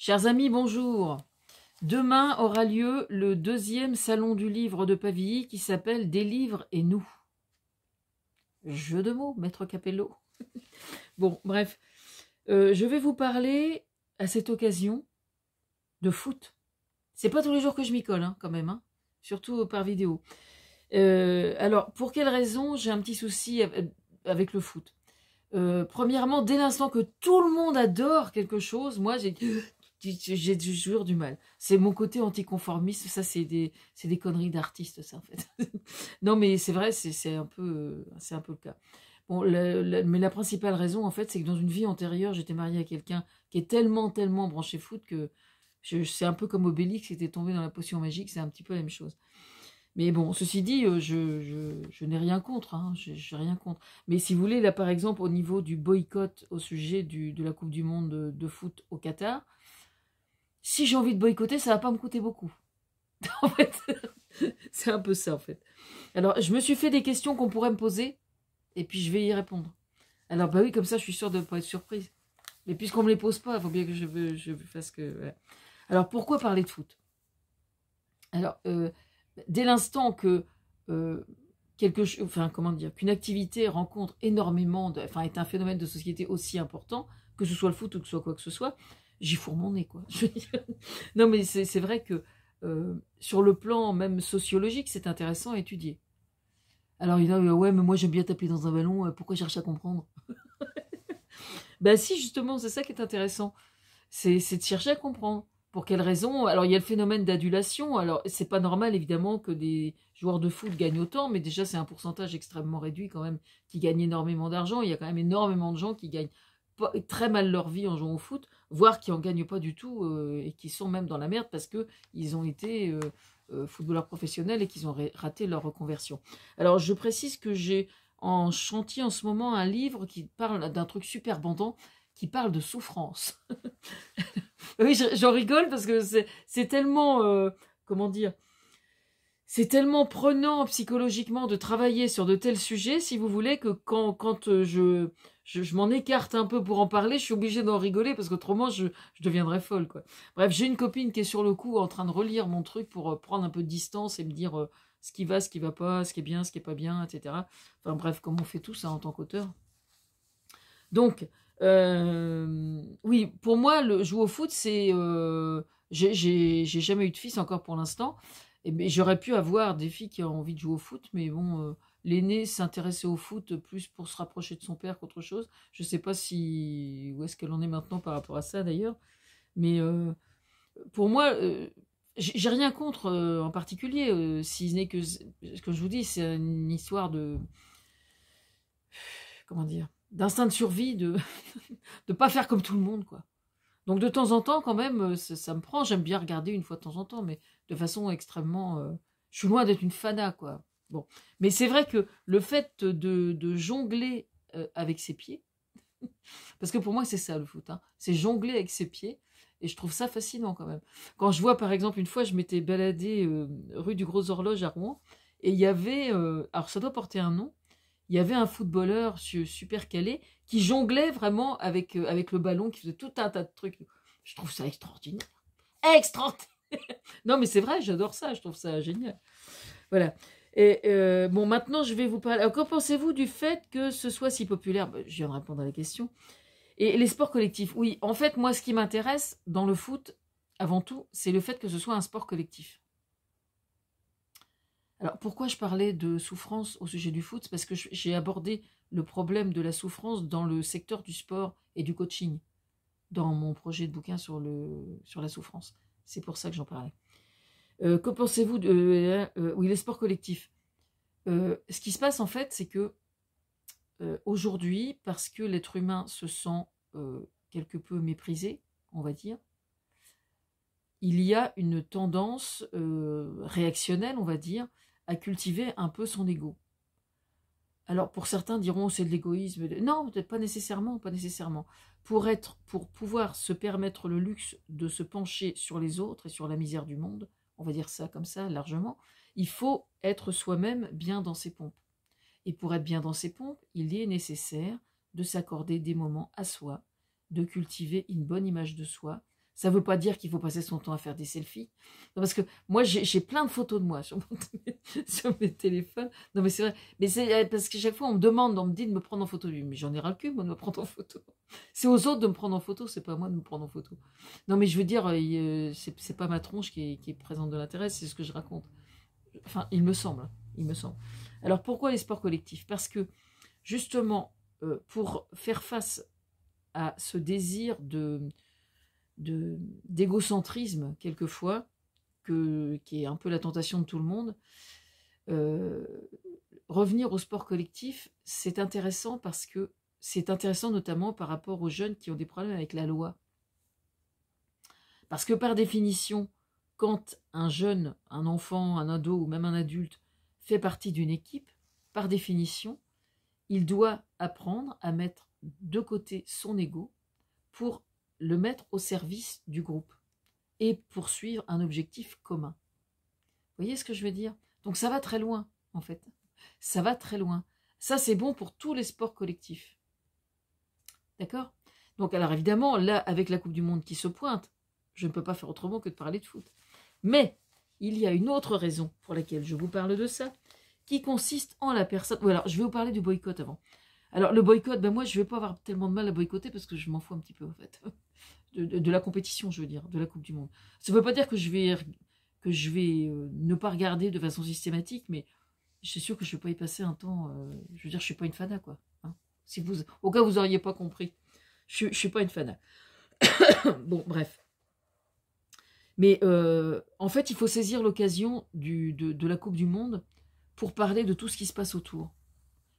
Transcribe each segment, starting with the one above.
Chers amis, bonjour. Demain aura lieu le 2e salon du livre de Pavilly qui s'appelle Des livres et nous. Jeu de mots, maître Capello. Bon, bref. Je vais vous parler à cette occasion de foot. C'est pas tous les jours que je m'y colle, quand même, surtout par vidéo. Alors, pour quelle raison j'ai un petit souci avec le foot? Premièrement, dès l'instant que tout le monde adore quelque chose, moi j'ai toujours du mal. C'est mon côté anticonformiste, ça c'est des conneries d'artistes, ça en fait. Non mais c'est vrai, c'est un peu le cas. Bon, mais la principale raison en fait, c'est que dans une vie antérieure, j'étais mariée à quelqu'un qui est tellement branché foot que c'est un peu comme Obélix qui était tombé dans la potion magique, c'est un petit peu la même chose. Mais bon, ceci dit, je n'ai rien contre, j'ai rien contre. Mais si vous voulez, là par exemple, au niveau du boycott au sujet de la Coupe du Monde de foot au Qatar, si j'ai envie de boycotter, ça va pas me coûter beaucoup. En fait, c'est un peu ça en fait. Alors, je me suis fait des questions qu'on pourrait me poser, et puis je vais y répondre. Alors, bah oui, comme ça, je suis sûre de ne pas être surprise. Mais puisqu'on me les pose pas, il faut bien que je fasse que... Voilà. Alors, pourquoi parler de foot? Alors, dès l'instant que qu'une activité rencontre énormément, est un phénomène de société aussi important, que ce soit le foot ou que ce soit quoi que ce soit, j'y fourre mon nez, quoi. Non, mais c'est vrai que sur le plan même sociologique, c'est intéressant à étudier. Alors, il y en a, ouais, mais moi j'aime bien taper dans un ballon, pourquoi je cherche à comprendre? Ben si, justement, c'est ça qui est intéressant. C'est de chercher à comprendre. Pour quelles raisons? Alors, il y a le phénomène d'adulation. Alors, c'est pas normal, évidemment, que des joueurs de foot gagnent autant, mais déjà, c'est un pourcentage extrêmement réduit, quand même, qui gagne énormément d'argent. Il y a quand même énormément de gens qui gagnent très mal leur vie en jouant au foot, voire qui en gagnent pas du tout, et qui sont même dans la merde parce qu'ils ont été footballeurs professionnels et qu'ils ont raté leur reconversion. Alors, je précise que j'ai en chantier en ce moment un livre qui parle d'un truc super bandant, qui parle de souffrance. Oui, j'en rigole parce que c'est tellement, comment dire, c'est tellement prenant psychologiquement de travailler sur de tels sujets, si vous voulez, que quand je m'en écarte un peu pour en parler, je suis obligée d'en rigoler parce qu'autrement je deviendrais folle, quoi. Bref, j'ai une copine qui est sur le coup en train de relire mon truc pour prendre un peu de distance et me dire ce qui va pas, ce qui est bien, ce qui est pas bien, etc. Enfin bref, comme on fait tout ça en tant qu'auteur. Donc, oui, pour moi, le jouer au foot, c'est... j'ai jamais eu de fils encore pour l'instant. Et j'aurais pu avoir des filles qui ont envie de jouer au foot, mais bon, l'aîné s'intéressait au foot plus pour se rapprocher de son père qu'autre chose. Je sais pas si où est-ce qu'elle en est maintenant par rapport à ça d'ailleurs. Mais pour moi, j'ai rien contre en particulier, si ce n'est que ce que je vous dis, c'est une histoire de... Comment dire, d'instinct de survie, de de pas faire comme tout le monde, quoi. Donc de temps en temps, quand même, ça me prend. J'aime bien regarder une fois de temps en temps, mais de façon extrêmement... je suis loin d'être une fana, quoi. Bon. Mais c'est vrai que le fait de jongler avec ses pieds, parce que pour moi, c'est ça le foot, c'est jongler avec ses pieds, et je trouve ça fascinant quand même. Quand je vois, par exemple, une fois, je m'étais baladée rue du Gros Horloge à Rouen, et il y avait... alors ça doit porter un nom, il y avait un footballeur super calé qui jonglait vraiment avec le ballon, qui faisait tout un tas de trucs. Je trouve ça extraordinaire. Extraordinaire. Non, mais c'est vrai, j'adore ça, je trouve ça génial. Voilà. Et bon, maintenant, je vais vous parler. Alors, qu'en pensez-vous du fait que ce soit si populaire? Je viens de répondre à la question. Et les sports collectifs? Oui, en fait, moi, ce qui m'intéresse dans le foot, avant tout, c'est le fait que ce soit un sport collectif. Alors, pourquoi je parlais de souffrance au sujet du foot? C'est parce que j'ai abordé le problème de la souffrance dans le secteur du sport et du coaching, dans mon projet de bouquin sur la souffrance. C'est pour ça que j'en parlais. Que pensez-vous de oui, les sports collectifs? Ce qui se passe, en fait, c'est que aujourd'hui, parce que l'être humain se sent quelque peu méprisé, on va dire, il y a une tendance réactionnelle, on va dire, à cultiver un peu son ego. Alors pour certains diront c'est de l'égoïsme. Non, peut-être pas nécessairement, pas nécessairement. Pour pouvoir se permettre le luxe de se pencher sur les autres et sur la misère du monde, on va dire ça comme ça largement, il faut être soi-même bien dans ses pompes. Et pour être bien dans ses pompes, il est nécessaire de s'accorder des moments à soi, de cultiver une bonne image de soi, Ça ne veut pas dire qu'il faut passer son temps à faire des selfies. Non, parce que moi, j'ai plein de photos de moi sur, sur mes téléphones. Non, mais c'est vrai. Mais c'est parce que chaque fois, on me dit de me prendre en photo. Mais j'en ai ras le cul, moi, de me prendre en photo. C'est aux autres de me prendre en photo, c'est pas à moi de me prendre en photo. Non, mais je veux dire, c'est pas ma tronche qui est présente de l'intérêt, c'est ce que je raconte. Enfin, il me semble. Hein, il me semble. Alors, pourquoi les sports collectifs? Parce que, justement, pour faire face à ce désir d'égocentrisme quelquefois, qui est un peu la tentation de tout le monde, revenir au sport collectif, c'est intéressant parce que c'est intéressant notamment par rapport aux jeunes qui ont des problèmes avec la loi. Parce que par définition, quand un jeune, un enfant, un ado ou même un adulte fait partie d'une équipe, par définition, il doit apprendre à mettre de côté son ego pour le mettre au service du groupe et poursuivre un objectif commun. Vous voyez ce que je veux dire? Donc ça va très loin, en fait. Ça va très loin. Ça, c'est bon pour tous les sports collectifs. D'accord? Donc, alors évidemment, là, avec la Coupe du Monde qui se pointe, je ne peux pas faire autrement que de parler de foot. Mais, il y a une autre raison pour laquelle je vous parle de ça, qui consiste en la personne... Ou alors, je vais vous parler du boycott avant. Alors, le boycott, ben moi, je ne vais pas avoir tellement de mal à boycotter parce que je m'en fous un petit peu, en fait. De la compétition, je veux dire, de la Coupe du Monde. Ça ne veut pas dire que je vais ne pas regarder de façon systématique, mais je suis sûre que je ne vais pas y passer un temps... je veux dire, je ne suis pas une fana, quoi. Hein, si vous, au cas où vous n'auriez pas compris. Je ne suis pas une fana. Bon, bref. Mais en fait, il faut saisir l'occasion de la Coupe du Monde pour parler de tout ce qui se passe autour.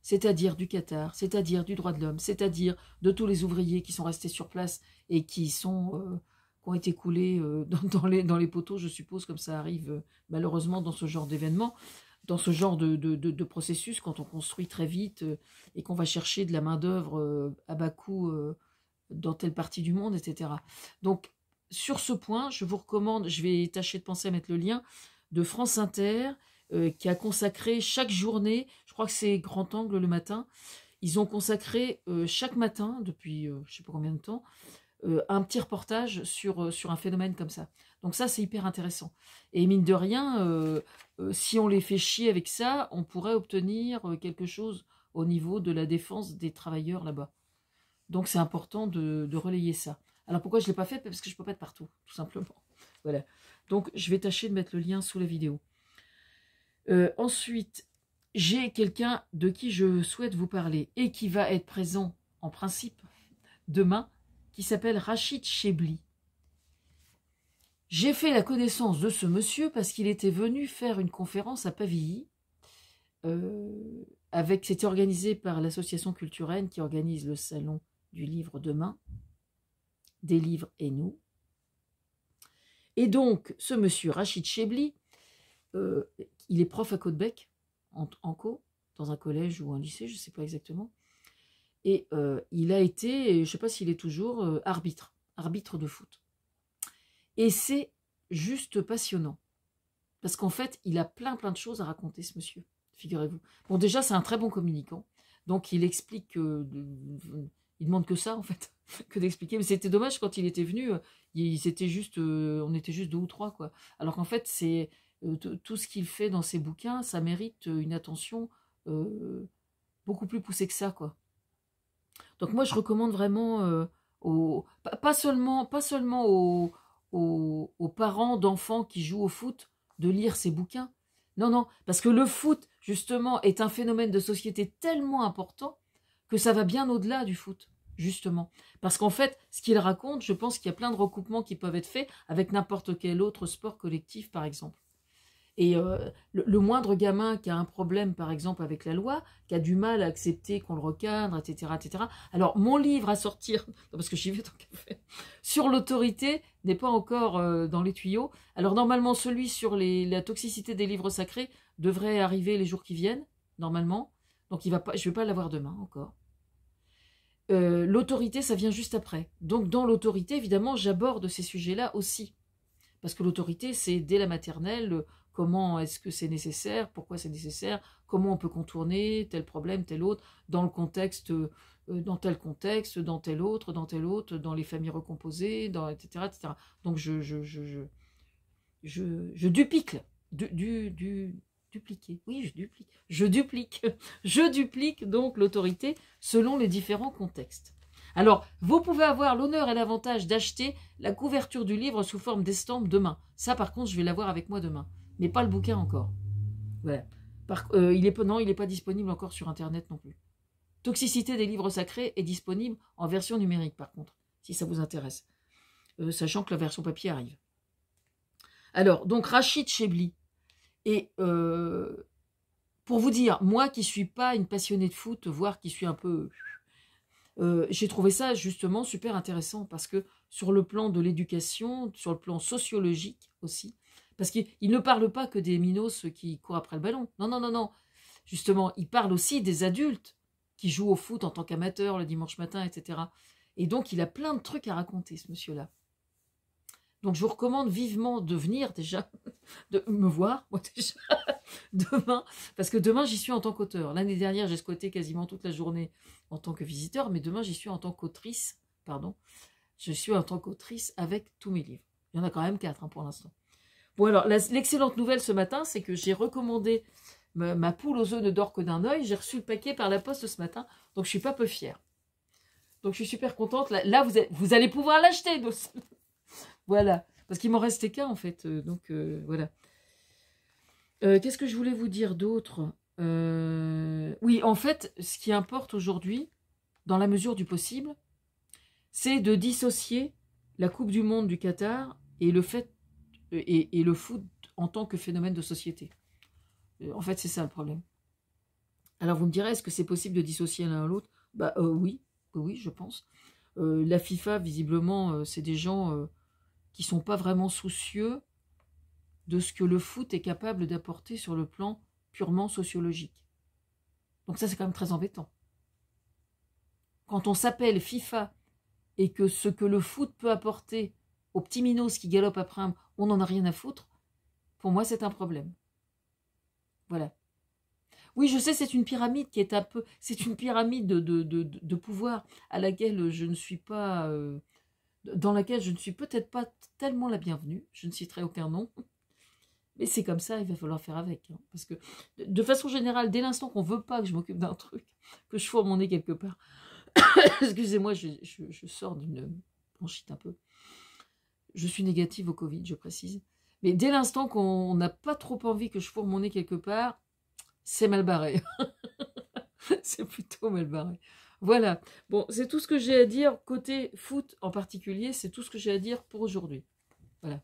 C'est-à-dire du Qatar, c'est-à-dire du droit de l'homme, c'est-à-dire de tous les ouvriers qui sont restés sur place et qui ont été coulés dans les poteaux, je suppose, comme ça arrive malheureusement dans ce genre d'événement, dans ce genre de processus, quand on construit très vite et qu'on va chercher de la main-d'œuvre à bas coût dans telle partie du monde, etc. Donc, sur ce point, je vous recommande, je vais tâcher de penser à mettre le lien, de France Inter, qui a consacré chaque journée, je crois que c'est Grand Angle le matin, ils ont consacré chaque matin, depuis je ne sais pas combien de temps, un petit reportage sur un phénomène comme ça. Donc ça, c'est hyper intéressant. Et mine de rien, si on les fait chier avec ça, on pourrait obtenir quelque chose au niveau de la défense des travailleurs là-bas. Donc c'est important de relayer ça. Alors pourquoi je ne l'ai pas fait? Parce que je ne peux pas être partout, tout simplement. Voilà. Donc je vais tâcher de mettre le lien sous la vidéo. Ensuite, j'ai quelqu'un de qui je souhaite vous parler et qui va être présent en principe demain, qui s'appelle Rachid Chebli. J'ai fait la connaissance de ce monsieur parce qu'il était venu faire une conférence à Pavilly. C'était organisé par l'association culturelle qui organise le salon du livre demain, des livres et nous. Et donc, ce monsieur Rachid Chebli, il est prof à Côte-Bec, en co, dans un collège ou un lycée, je ne sais pas exactement. Et il a été, je ne sais pas s'il est toujours, arbitre de foot. Et c'est juste passionnant. Parce qu'en fait, il a plein de choses à raconter, ce monsieur, figurez-vous. Bon, déjà, c'est un très bon communicant. Donc, il explique, il demande que ça, en fait, que d'expliquer. Mais c'était dommage, quand il était venu, on était juste 2 ou 3, quoi. Alors qu'en fait, c'est tout ce qu'il fait dans ses bouquins, ça mérite une attention beaucoup plus poussée que ça, quoi. Donc moi, je recommande vraiment pas seulement aux parents d'enfants qui jouent au foot de lire ces bouquins. Non, non, parce que le foot, justement, est un phénomène de société tellement important que ça va bien au-delà du foot, justement. Parce qu'en fait, ce qu'il raconte, je pense qu'il y a plein de recoupements qui peuvent être faits avec n'importe quel autre sport collectif, par exemple. Et le moindre gamin qui a un problème, par exemple, avec la loi, qui a du mal à accepter qu'on le recadre, etc., etc. Alors, mon livre à sortir, parce que j'y vais tant qu'à faire, sur l'autorité n'est pas encore dans les tuyaux. Alors, normalement, celui sur la toxicité des livres sacrés devrait arriver les jours qui viennent, normalement. Donc, je ne vais pas l'avoir demain encore. L'autorité, ça vient juste après. Donc, dans l'autorité, évidemment, j'aborde ces sujets-là aussi. Parce que l'autorité, c'est dès la maternelle... Comment est-ce que c'est nécessaire? Pourquoi c'est nécessaire? Comment on peut contourner tel problème, tel autre, dans le contexte dans tel contexte, dans tel autre, dans les familles recomposées, etc., etc. Donc je duplique, dupliquer, oui, je duplique, je duplique donc l'autorité selon les différents contextes. Alors, vous pouvez avoir l'honneur et l'avantage d'acheter la couverture du livre sous forme d'estampe demain. Ça, par contre, je vais l'avoir avec moi demain, mais pas le bouquin encore. Voilà. Il n'est pas disponible encore sur Internet non plus. Toxicité des livres sacrés est disponible en version numérique, par contre, si ça vous intéresse, sachant que la version papier arrive. Alors, donc, Rachid Chebli. Et pour vous dire, moi qui ne suis pas une passionnée de foot, voire qui suis un peu... j'ai trouvé ça justement super intéressant parce que sur le plan de l'éducation, sur le plan sociologique aussi, parce qu'il ne parle pas que des minos qui courent après le ballon. Non, non, non, non. Justement, il parle aussi des adultes qui jouent au foot en tant qu'amateurs le dimanche matin, etc. Et donc, il a plein de trucs à raconter, ce monsieur-là. Donc, je vous recommande vivement de venir déjà, de me voir, moi déjà, demain, parce que demain, j'y suis en tant qu'auteur. L'année dernière, j'ai squatté quasiment toute la journée en tant que visiteur, mais demain, j'y suis en tant qu'autrice, pardon. Je suis en tant qu'autrice avec tous mes livres. Il y en a quand même 4 pour l'instant. Bon, alors, l'excellente nouvelle ce matin, c'est que j'ai recommandé ma poule aux œufs ne dort que d'un œil. J'ai reçu le paquet par la poste ce matin, donc je suis pas peu fière. Donc, je suis super contente. Là vous allez pouvoir l'acheter. Voilà, parce qu'il m'en restait qu'un en fait. Voilà. Qu'est-ce que je voulais vous dire d'autre? Oui, en fait, ce qui importe aujourd'hui, dans la mesure du possible, c'est de dissocier la Coupe du Monde du Qatar et le foot en tant que phénomène de société. En fait, c'est ça le problème. Alors, vous me direz, est-ce que c'est possible de dissocier l'un à l'autre? Bah oui, je pense. La FIFA, visiblement, c'est des gens qui sont pas vraiment soucieux de ce que le foot est capable d'apporter sur le plan purement sociologique. Donc ça, c'est quand même très embêtant. Quand on s'appelle FIFA et que ce que le foot peut apporter aux petits minos qui galopent après on n'en a rien à foutre, pour moi, c'est un problème. Voilà. Oui, je sais, c'est une pyramide qui est un peu... C'est une pyramide de pouvoir à laquelle je ne suis pas... dans laquelle je ne suis peut-être pas tellement la bienvenue. Je ne citerai aucun nom. Mais c'est comme ça, il va falloir faire avec. Hein, parce que, de façon générale, dès l'instant qu'on ne veut pas que je m'occupe d'un truc, que je fourre mon nez quelque part, excusez-moi, je sors d'une bronchite un peu. Je suis négative au Covid, je précise. Mais dès l'instant qu'on n'a pas trop envie que je fourre mon nez quelque part, c'est mal barré. C'est plutôt mal barré. Voilà. Bon, c'est tout ce que j'ai à dire. Côté foot en particulier, c'est tout ce que j'ai à dire pour aujourd'hui. Voilà.